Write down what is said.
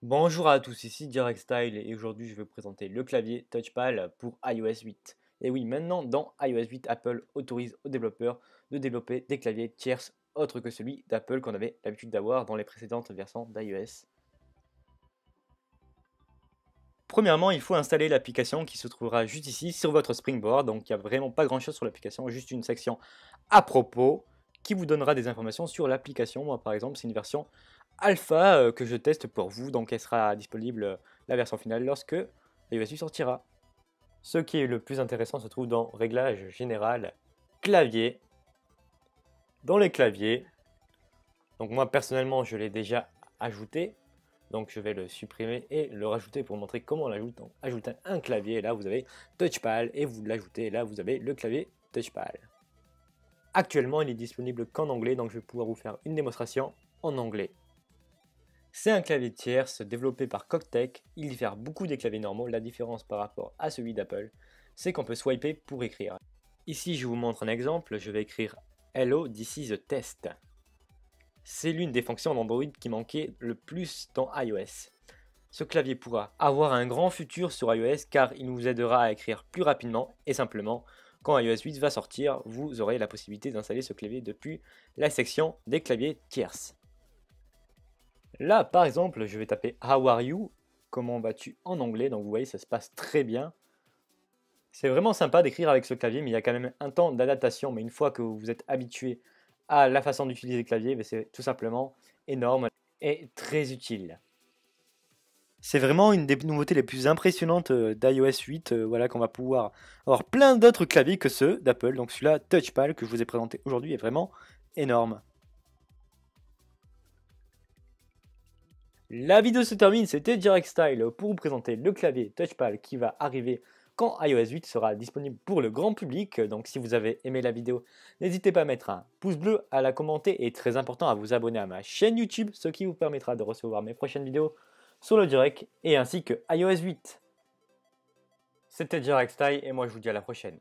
Bonjour à tous, ici Direct Style et aujourd'hui je vais vous présenter le clavier Touchpad pour iOS 8. Et oui, maintenant dans iOS 8, Apple autorise aux développeurs de développer des claviers tierces autres que celui d'Apple qu'on avait l'habitude d'avoir dans les précédentes versions d'iOS. Premièrement, il faut installer l'application qui se trouvera juste ici sur votre Springboard. Donc il n'y a vraiment pas grand chose sur l'application, juste une section à propos qui vous donnera des informations sur l'application. Moi par exemple, c'est une version alpha que je teste pour vous, donc elle sera disponible la version finale lorsque iOS 8 sortira. Ce qui est le plus intéressant se trouve dans Réglage général, clavier. Dans les claviers, donc moi personnellement je l'ai déjà ajouté, donc je vais le supprimer et le rajouter pour montrer comment on l'ajoute. Donc ajouter un clavier, et là vous avez Touchpad et vous l'ajoutez, et là vous avez le clavier Touchpad. Actuellement il est disponible qu'en anglais, donc je vais pouvoir vous faire une démonstration en anglais. C'est un clavier tierce développé par Cocktech, il diffère beaucoup des claviers normaux. La différence par rapport à celui d'Apple, c'est qu'on peut swiper pour écrire. Ici je vous montre un exemple, je vais écrire Hello, this is a test. C'est l'une des fonctions d'Android qui manquait le plus dans iOS. Ce clavier pourra avoir un grand futur sur iOS car il nous aidera à écrire plus rapidement et simplement. Quand iOS 8 va sortir, vous aurez la possibilité d'installer ce clavier depuis la section des claviers tierces. Là, par exemple, je vais taper How are you? Comment vas-tu en anglais? Donc vous voyez, ça se passe très bien. C'est vraiment sympa d'écrire avec ce clavier, mais il y a quand même un temps d'adaptation. Mais une fois que vous êtes habitué à la façon d'utiliser le clavier, c'est tout simplement énorme et très utile. C'est vraiment une des nouveautés les plus impressionnantes d'iOS 8, voilà, qu'on va pouvoir avoir plein d'autres claviers que ceux d'Apple. Donc celui-là, Touchpad, que je vous ai présenté aujourd'hui, est vraiment énorme. La vidéo se termine, c'était Direct Style pour vous présenter le clavier Touchpad qui va arriver quand iOS 8 sera disponible pour le grand public. Donc si vous avez aimé la vidéo, n'hésitez pas à mettre un pouce bleu, à la commenter et très important à vous abonner à ma chaîne YouTube, ce qui vous permettra de recevoir mes prochaines vidéos sur le direct et ainsi que iOS 8. C'était Direct Style et moi je vous dis à la prochaine.